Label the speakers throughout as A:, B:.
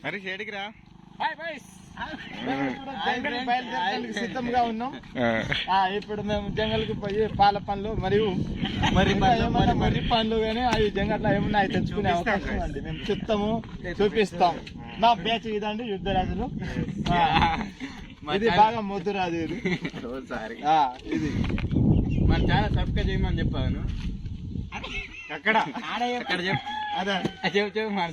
A: మరి షేడికి రా.
B: బయలుదేరడానికి సిద్ధంగా ఉన్నాం. ఇప్పుడు మేము జంగల్కి పోయి పాల పండ్లు మరియు మర్రి పండ్లు కానీ అవి జంగట్లో ఏమన్నా అవి తెచ్చుకునే అవకాశం అండి. మేము చెప్తాము, చూపిస్తాం. మా బ్యాచ్ ఇదండి యుద్ధరాజులు. ఇది బాగా మొద్దురాజు. ఇది
A: మన చాలా సబ్స్క్రైబ్ చేయమని చెప్పాను.
B: అక్కడ
A: చెప్పు. అదే చెప్పు మన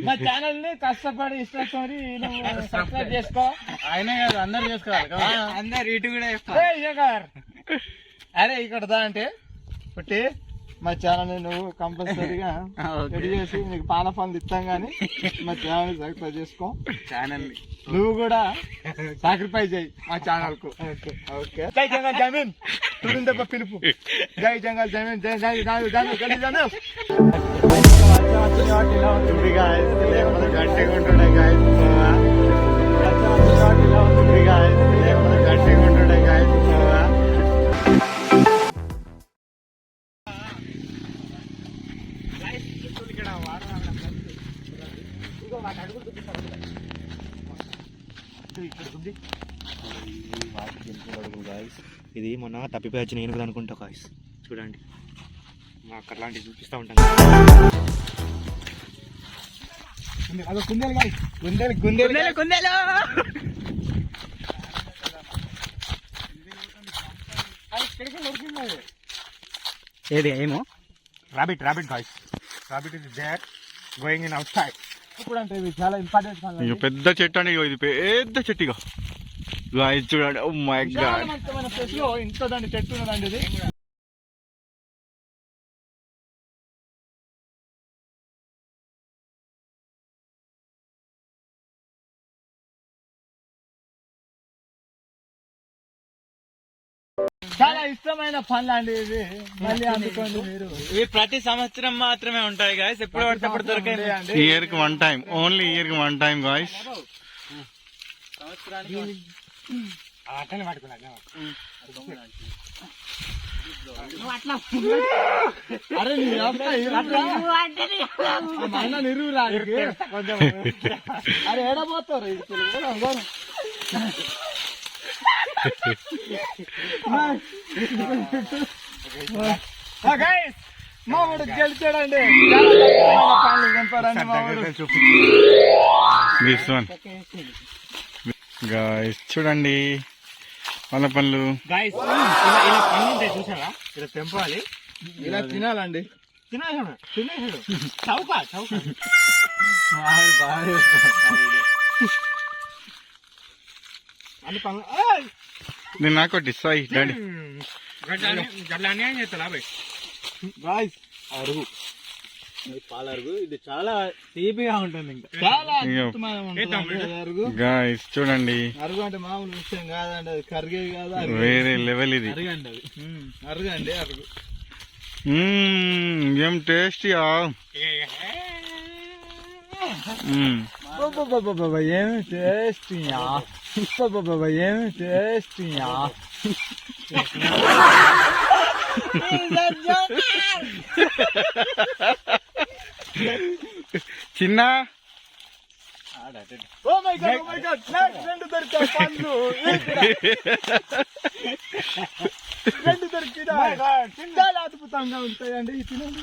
B: మా ఛానల్ ని కష్టపడి ఇష్టపడి సబ్స్క్రైబ్ చేసుకో.
A: ఆయన కాదు, అందరు చేసుకోవాలి. అందరు ఇటు కూడా
B: అరే ఇక్కడ దా అంటే పుట్టి మా ఛానల్ నువ్వు కంపల్సరీగా రెడీ చేసి నీకు పాల పండ్లు ఇస్తాం గానీ మా ఛానల్ సబ్స్క్రైబ్ చేసుకో. ఛానల్ నువ్వు కూడా సాక్రిఫైస్ చేయి మా ఛానల్ కు. జై జంగల్ జమీన్ తుడిందప్ప పిలుపు. జై జంగల్ జమీన్ జై జై గట్టిగా ఉంటుండే గాయస్. గట్టిగా ఉంటుండే గాయస్.
C: ఇది మొన్న తప్పిపోయి వచ్చిన ఏనుగులు అనుకుంటా గాయ్స్. చూడండి మాకు అట్లాంటివి చూపిస్తూ ఉంటాను. ఏది ఏమో rabbit guys. Rabbit is there going in outside.
B: ఇప్పుడు అంటే ఇది చాలా ఇంపార్టెంట్.
A: పెద్ద చెట్టు అండి, ఇది పెద్ద చెట్టుగా చూడండి. ఓ మై గాడ్,
B: ఇంట్లో దాన్ని చెట్టు ఉన్నదండి ఇది. చాలా ఇష్టమైన పనులు అండి ఇది. మళ్ళీ అందుకోండి మీరు.
C: ఇవి ప్రతి సంవత్సరం మాత్రమే ఉంటాయి గాయస్, ఎప్పుడు పడితే అప్పుడు దొరకండి.
A: ఇయర్ కి 1 టైం, ఓన్లీ ఇయర్ కి 1 టైం గాయస్.
B: అట్లనే పట్టుకున్నా అరే నిరువురా కొంచెం. అరే ఏడబోతారు మా వాడు గెలిచాడండి. పనులు చంపాడండి మా వాడు.
A: గాయస్ చూడండి పాల పళ్ళు.
C: గాయస్ ఇలా పనులు ఉంటాయి చూసారా, ఇలా తెంపాలి,
B: ఇలా తినాలండి.
C: తినేసాడు చౌక అన్ని పనులు.
A: నేను నాకొట్టి సాయి డాడీ
C: గట్లా అన్యాయం చేస్తా బాయ్.
B: గాయస్
C: అరుగు, పాలరుగు. ఇది చాలా తీపిగా ఉంటుంది. ఇంకా
B: చాలా అరుగు.
A: గాయస్ చూడండి,
B: అరుగు అంటే మామూలు విషయం కాదండి, అది కరిగేది కాదు,
A: వేరే లెవెల్ ఇది.
B: అరుగండి అది. అరుగండి అరుగు.
A: ఏం టేస్టీ.
B: ఏమి టేస్టీయా, ఏమి టేస్టీయా.
A: చిన్న
B: రెండు దొరికే పండ్లు, రెండు దొరికి చాలా అద్భుతంగా ఉంటాయండి. తినండి,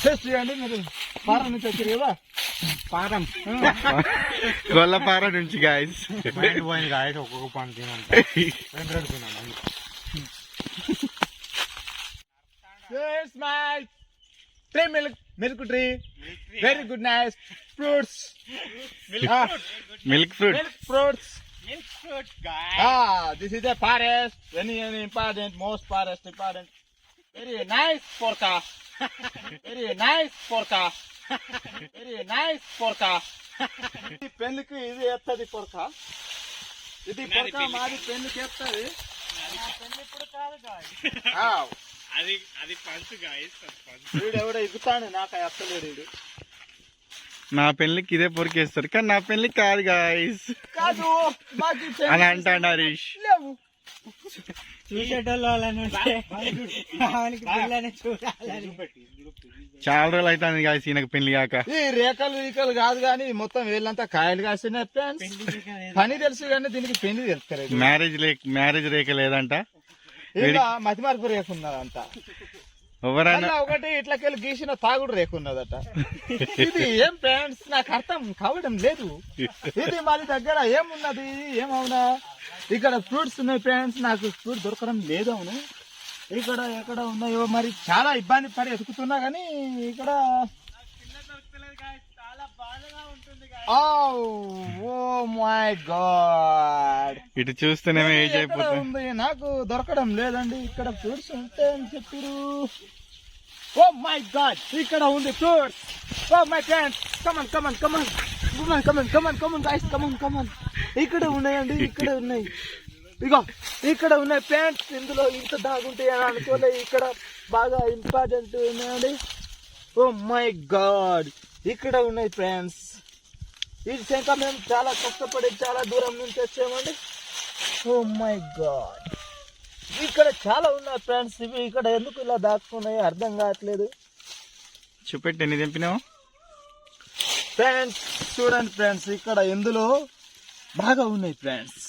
B: టేస్ట్ చేయండి. మీరు పారం నుంచి వచ్చారు కదా,
C: పారం
A: గొల్లపార నుంచి గాయస్.
C: పోయింది గాయస్, ఒక్కొక్క పండు తినండి, రెండు తినండి.
B: Here's my tree milk tree. Very good, nice fruits.
A: Milk fruit.
B: Milk fruits.
C: Milk fruit, guys.
B: This is the forest. Very important, most forest important. Very nice porka. Very nice porka. Very nice porka. ఇది పెన్నుకి ఇది ఎత్తది పొరక. ఇది పొరక మాది పెన్నుకి ఎత్తది.
C: Pen ఇప్పుడు కాదు guys, అది పంచు guys
B: వీడు ఎవడో ఎక్కుతాడు నాకు అత్తలేడు వీడు.
A: నా పెళ్ళికి ఇదే పొరికేస్తారు కానీ నా పెళ్ళికి కాదు గాయస్
B: కాదు మాకు ఈ
A: అని అంటాడు హరీష్.
B: లేవు.
C: చూసేటోళ్ళు వాళ్ళని ఉంటే వానికి పిల్లని చూడాలని
A: చాలా రోజులు అవుతుంది గాయస్ ఈయనకు పెళ్లి కాక.
B: ఈ రేఖలు కాదు కానీ మొత్తం వీళ్ళంతా కాయలు కాసిన ఫ్రెండ్స్. పని తెలుసు కానీ దీనికి పెళ్లి తెలుస్తలేదు.
A: మ్యారేజ్ రేఖ లేదంట.
B: ఇలా మతి మార్పు రేకున్నదంతా.
A: ఎవరైనా
B: ఒకటి ఇట్లకెళ్ళి గీసిన తాగుడు రేకున్నదట. ఇది ఏం ఫ్రెండ్స్ నాకు అర్థం కావడం లేదు. ఇది మాది దగ్గర ఏమున్నది ఏమవునా. ఇక్కడ ఫ్రూట్స్ ఉన్నాయి ఫ్రెండ్స్. నాకు ఫ్రూట్ దొరకడం లేదు. అవును ఇక్కడ ఎక్కడ ఉన్నాయో మరి చాలా ఇబ్బంది పడి ఎతుకుతున్నా కానీ ఇక్కడ ఓ మై గాడ్
A: ఇటు చూస్తేనేమో ఏజ్
B: ఎక్కడ
A: అయిపోతుంది.
B: ఉంది నాకు దొరకడం లేదండి. ఇక్కడ ఫ్రూట్స్ ఉంటాయని చెప్పారు. ఓ మై గాడ్ ఇక్కడ ఉంది fruits. Oh my friends come on come on come on come on come on come on come on guys come on come on. ఇక్కడ ఉన్నాయండి. ఇక్కడ ఉన్నాయి. ఇగో ఇక్కడ ఉన్నాయి ఫ్రెండ్స్. ఇందులో ఇంత దాగుంటాయి అని అనుకోలే. ఇక్కడ బాగా ఇంపార్టెంట్ ఉన్నాయండి. ఓ మై గాడ్ ఇక్కడ ఉన్నాయి ఫ్రెండ్స్. ఇది ఇంకా మేము చాలా కష్టపడి చాలా దూరం నుంచి వచ్చామండి. ఓ మై గాడ్ ఇక్కడ చాలా ఉన్నాయి ఫ్రెండ్స్. ఇవి ఇక్కడ ఎందుకు ఇలా దాక్కున్నాయో అర్థం కావట్లేదు
A: చూపెట్టి ఎన్ని తెంపినావు
B: ఫ్రెండ్స్. చూడండి ఫ్రెండ్స్ ఇక్కడ ఎందులో బాగా ఉన్నాయి ఫ్రెండ్స్.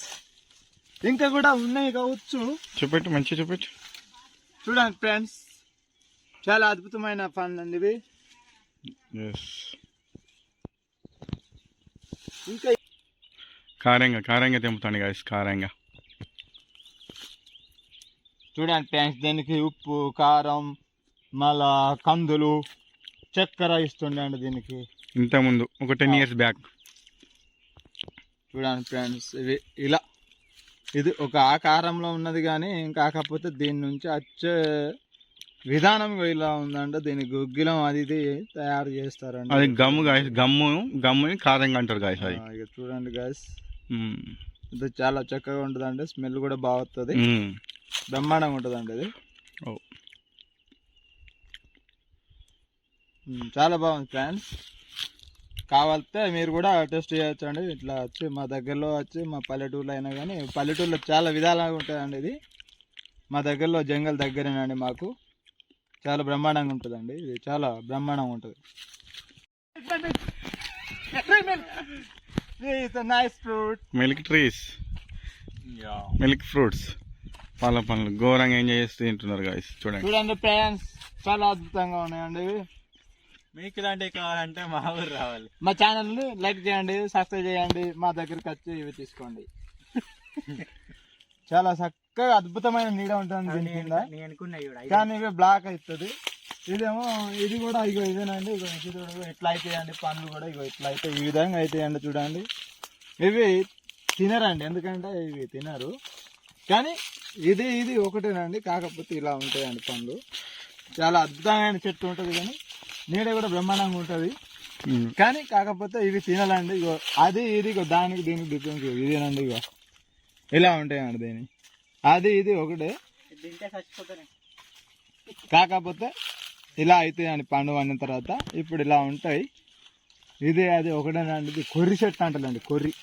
B: ఇంకా కూడా ఉన్నాయి కావచ్చు.
A: చూపెట్టు మంచిగా చూపెట్టు.
B: చూడండి ఫ్రెండ్స్ చాలా అద్భుతమైన పండ్లు అండి ఇవి. ఇంకా
A: కారంగా తెంపుతాను గాయస్ కారంగా.
B: చూడండి ఫ్రెండ్స్ దీనికి ఉప్పు కారం మళ్ళా కందులు చక్కెర ఇస్తుండే అండి దీనికి
A: ఇంత ముందు ఒక 10 years బ్యాక్.
B: చూడండి ఫ్రెండ్స్ ఇవి ఇలా ఇది ఒక ఆకారంలో ఉన్నది కానీ కాకపోతే దీని నుంచి వచ్చే విధానం ఇలా ఉందంటే దీని గుగ్గిలం అది ఇది తయారు చేస్తారండి.
A: అది గమ్ము గాయస్. గమ్ముని కారంగా అంటారు గాయస్. అది
B: ఇక చూడండి గాయస్ ఇది చాలా చక్కగా ఉంటుందండి. స్మెల్ కూడా బాగుంటుంది. బ్రహ్మాండంగా ఉంటుందండి ఇది. చాలా బాగుంది ఫ్రెండ్స్. కావాలితే మీరు కూడా టెస్ట్ చేయొచ్చు అండి. ఇట్లా వచ్చి మా దగ్గరలో వచ్చి మా పల్లెటూరులో అయినా కానీ పల్లెటూరులో చాలా విధాలుగా ఉంటుందండి ఇది. మా దగ్గరలో జంగల్ దగ్గరేనండి మాకు. చాలా బ్రహ్మాండంగా ఉంటుందండి ఇది. చాలా బ్రహ్మాండంగా ఉంటుంది. Nice fruit
A: milk trees milk fruits పాల పండ్లు ఘోరంగా ఎంజాయ్ చేస్తూ తింటున్నారు గాయస్.
B: చూడండి ఫ్రెండ్స్ చాలా అద్భుతంగా ఉన్నాయండి ఇవి.
C: మీకు ఇలాంటివి కావాలంటే మా ఊరు రావాలి.
B: మా ఛానల్ని లైక్ చేయండి సబ్స్క్రైబ్ చేయండి. మా దగ్గరికి వచ్చి ఇవి తీసుకోండి. చాలా చక్కగా అద్భుతమైన నీడ ఉంటుంది దీని కింద. కానీ ఇవి బ్లాక్ అవుతుంది. ఇదేమో ఇది కూడా ఇగో ఇదేనండి. ఇగో ఇది ఇట్లా అయితాయండి పండ్లు కూడా. ఇగో ఇట్లా అయితే ఈ విధంగా అయితాయండి. చూడండి ఇవి తినరండి ఎందుకంటే ఇవి తినరు. కానీ ఇది ఒకటేనండి. కాకపోతే ఇలా ఉంటాయండి పండ్లు. చాలా అద్భుతమైన చెట్టు ఉంటుంది కానీ నీడ కూడా బ్రహ్మాండంగా ఉంటుంది. కానీ కాకపోతే ఇవి తినాలండి. ఇగో అది ఇది ఇగో దానికి దీనికి డిఫరెన్స్ ఇదేనండి. ఇగో ఇలా ఉంటాయండి దీని. అది ఇది ఒకటే కాకపోతే ఇలా అవుతాయండి పండు వండిన తర్వాత. ఇప్పుడు ఇలా ఉంటాయి. ఇది అది ఒకటేనండి. ఇది కొర్రి చెట్టు అంటారండి. కొర్రి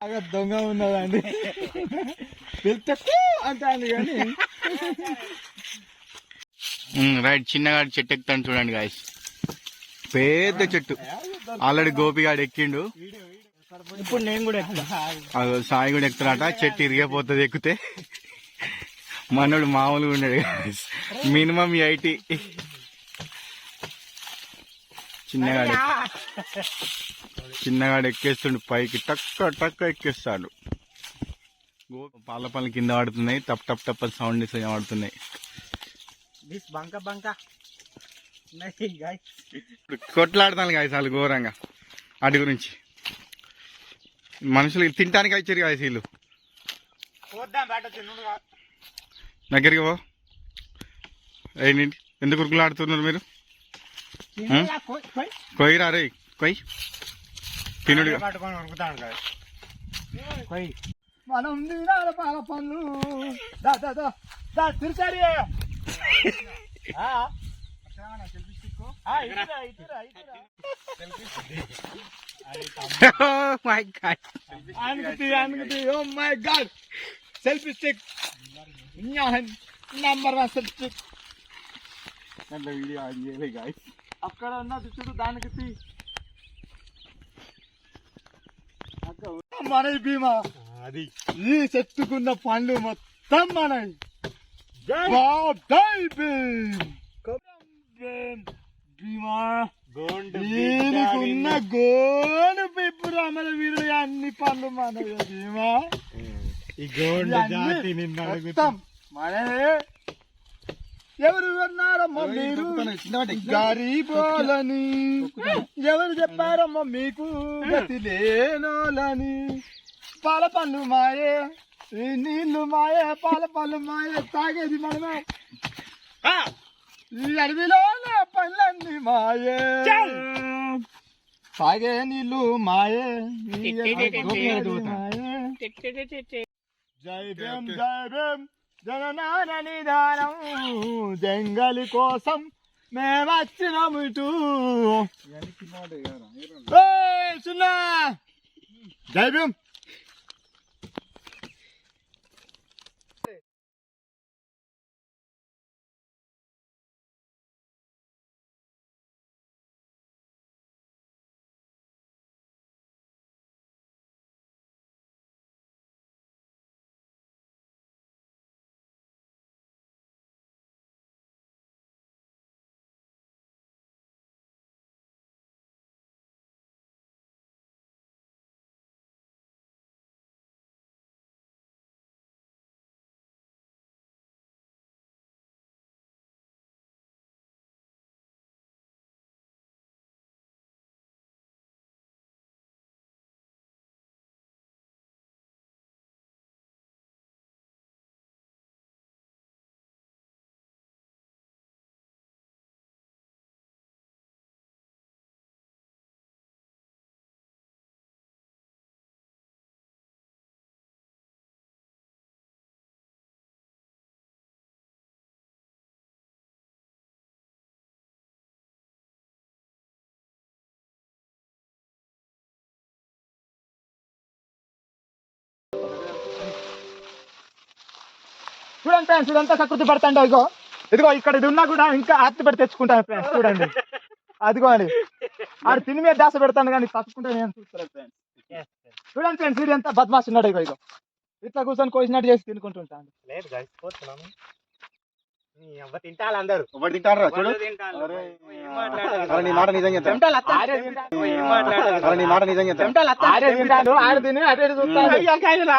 B: బాగా దొంగ ఉన్నదండి. అంటాను కానీ
A: రైట్ చిన్నగాడు చెట్టు ఎక్కుతాను చూడండి గాయస్. పెద్ద చెట్టు ఆల్రెడీ గోపిగాడు ఎక్కిండు.
C: ఇప్పుడు నేను కూడా
A: సాయి కూడా ఎక్కుతాడట. చెట్టు ఇరిగిపోతుంది ఎక్కితే. మనోడు మామూలుగా ఉన్నాడు గాయస్. మినిమం 80. చిన్నగాడు ఎక్కేస్తుండు పైకి టక్క ఎక్కేస్తాడు. పాల పనులు కింద పడుతున్నాయి. టప్ టప్ టప్ సౌండ్ పడుతున్నాయి. కొట్లాడుతాను గాయస్ వాళ్ళు ఘోరంగా వాటి గురించి. మనుషులు తినటానికి వచ్చారు గాయస్ వీళ్ళు. దగ్గరికి పో. ఏంటి ఎందుకు ఉరుకులాడుతున్నారు మీరు? కొయ్యరా రే కొయ్యి తినుడు.
B: మనం తినాలి పాల పండ్లు. దా దా దా దా తిరుసారి.
A: మై గాడ్
B: అనుకుతి oh my god selfie stick number 1 selfie stick.
A: దాంట్లో వీడియో ఆన్ చేయలే గాయస్.
B: అక్కడ ఉన్నది చూడు దానికి తీ. మన భీమా
C: అది
B: ఈ చెట్టుకున్న పండ్లు మొత్తం మనవి. భీమా దీనికున్న గోను పెప్పుడు అమల వీరుడు అన్ని పండ్లు మనవి భీమా.
C: ఈ గోండు జాతి
B: మొత్తం మనవే. ఎవరు అన్నారమ్మా మీరు గరీబోలని? ఎవరు చెప్పారమ్మా మీకు గతి లేనోలని? పాల పళ్ళు మాయే, ఈ నీళ్లు మాయే, పాల పళ్ళు మాయే, తాగేది మనమే. ఈ అడవిలో పళ్ళన్నీ మాయే, తాగే నీళ్లు మాయే, మాయే. జై భీం జై భీం జననాన నిదానం, జంగలి కోసం మేమొచ్చినాము ఇటు. చిన్న జై భీం. చూడండి ఫ్రెండ్స్, ఇదంతా సకృతి పడతాండి. ఇదిగో ఇదిగో ఇక్కడ ఇది ఉన్నా కూడా ఇంకా ఆర్తి పెట్టి తెచ్చుకుంటాను ఫ్రెండ్స్. చూడండి అదిగో అండి, ఆడు తిని మీద దాస పెడతాను కానీ తట్టుకుంటే నేను చూస్తాను ఫ్రెండ్స్. చూడండి ఫ్రెండ్స్, ఇది ఎంత బద్మాష్ ఉన్నాడు. ఇగో ఇగో ఇట్లా కూర్చొని కోసినట్టు చేసి తినుకుంటుంటాను.
C: లేదు గాయస్ పోతున్నాను. తింటారు అందరు.
A: తింటారా చూడు. నీ మాట నిజంగా నీ మాట నిజంగా
B: ఆడ తిని అటు చూస్తాను.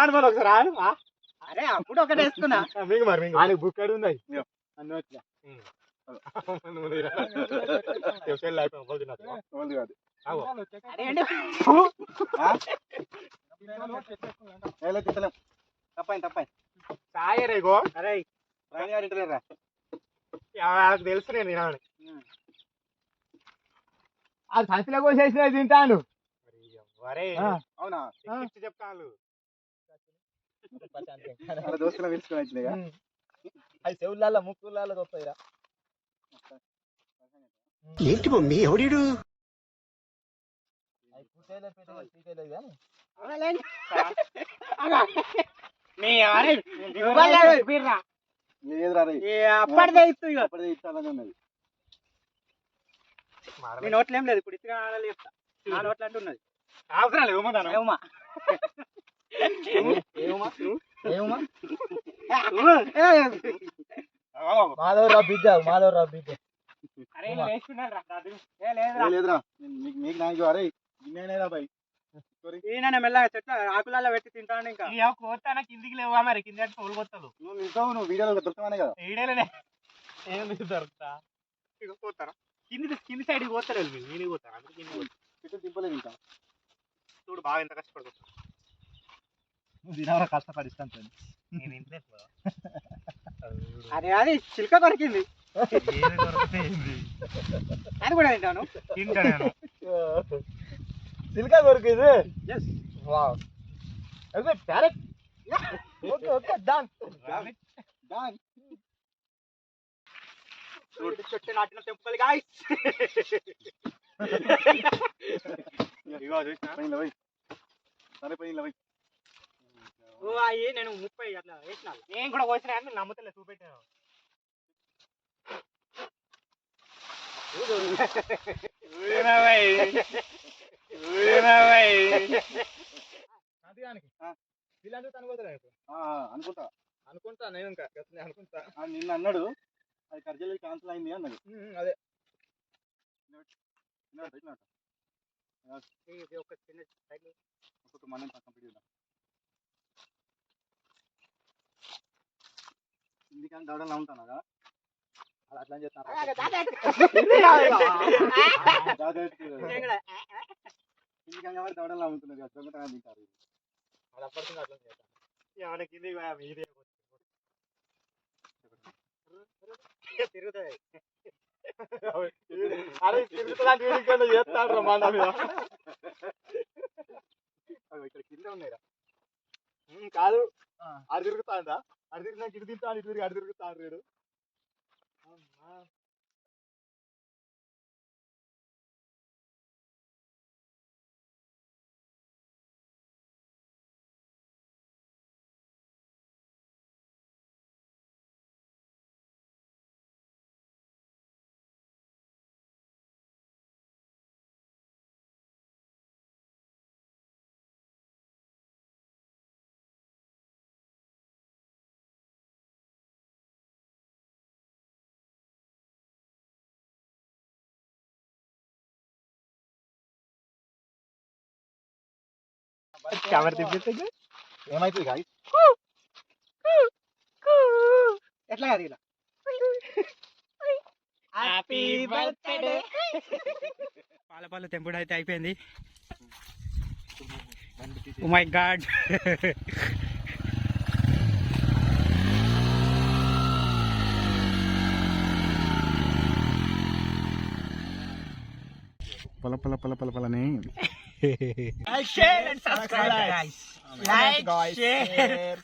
C: ఆడమని ఒకసారి ఆడు. అరే అప్పుడు ఒకటి వేసుకున్నా మీకు మరి
B: ఆయన బుక్కడు ఉంది అన్న
C: తప్పని సాయరేగో. అరే తెలుసు నేను తినాలని.
B: అది సంచిలో కోసేసిన తింటాను.
C: అవునా చెప్తాను.
A: దోస్తులు పిలుచుకుని
B: అది చెవులలో ముక్కులలో వస్తాయిరా.
D: ఏంటి మమ్మీ ఎవడీడు?
C: మీ నోట్లు ఏం లేదు. ఇప్పుడు ఇసుగా ఆడాలి చెప్తా. నా నోట్లు అంటూ ఉన్నది. అవసరం లేదు.
B: మాధవరావు బిడ్డ, మాధవరావు బిడ్డ.
A: లేదురా మీకు నాకు అరే బాయ్
C: ఈయన మెల్లగా చెట్ల ఆకులలో పెట్టి తింటాను. ఇంకా కోస్తానా కిందికి లేవా మరి? కింద తోలుకొస్తావు
A: నువ్వు నిజావు. నువ్వు వీడియోలో దొరుకుతానే కదా.
C: వీడియోలోనే ఏం దొరుకుతా. ఇక పోతారా కింది సైడ్కి పోతారు. నేను పోతాను. అందుకే కింద
A: చెట్టు దింపలేదు ఇంకా.
C: చూడు బాగా ఎంత కష్టపడుతుంది.
B: దీనివల్ల కష్టపడిస్తాను.
C: అరే అది చిలుక దొరికింది. అది కూడా తింటాను.
B: సిల్కా దొరికింది. Parrot okay okay done done
C: చుట్టూ నాటిన తెంపుకోవాలి గాయస్.
A: ఇగో చూసినా పైన పోయి సరే పైన పోయి
C: ఓ అయ్యి నేను 30 అట్లా వేసిన. నేను కూడా పోసిన కానీ నేను నమ్మతలే చూపెట్టాను.
B: అందుకనికి వీళ్ళందరూ తనుకోతారు
A: అనుకుంటా
B: అనుకుంటా నేను ఇంకా అనుకుంటా
A: నిన్న అన్నాడు అది ఖర్చులు క్యాన్సిల్ అయింది అన్నాడు.
B: అదే
C: ఇది ఒక చిన్న సైడ్
A: ఒక్కొక్క మనం కంప్లీట్ చేద్దాం. ఇందుకని దవడలా ఉంటాను కదా
B: అలా అట్లా చేస్తాను
A: ఇందుకని ఎవరు దవడలా ఉంటున్నారు కదా దొంగతనం తింటారు.
B: అది అప్పటికి అట్లా చేస్తాను
C: మనకి ఇదే తిరుగుతుంది.
B: అరే తిరుగుతున్నా చేస్తాడు మన మీద
A: ఇక్కడ కింద ఉన్నాయిరా.
B: కాదు అది తిరుగుతాందా అది తిరిగినా ఇటు తింటాను ఇటు తిరిగి అటు తిరుగుతాను వీడు
C: కవర్ తిప్పిస్తే
B: ఏమైతుంది గాయస్
C: ఎట్లా కాదు ఇలా హ్యాపీ బర్త్డే. పాల తెంపుడు అయితే అయిపోయింది. Oh my god.
A: పల పల పల పల Palani
C: Like, share and subscribe, guys. Like, share.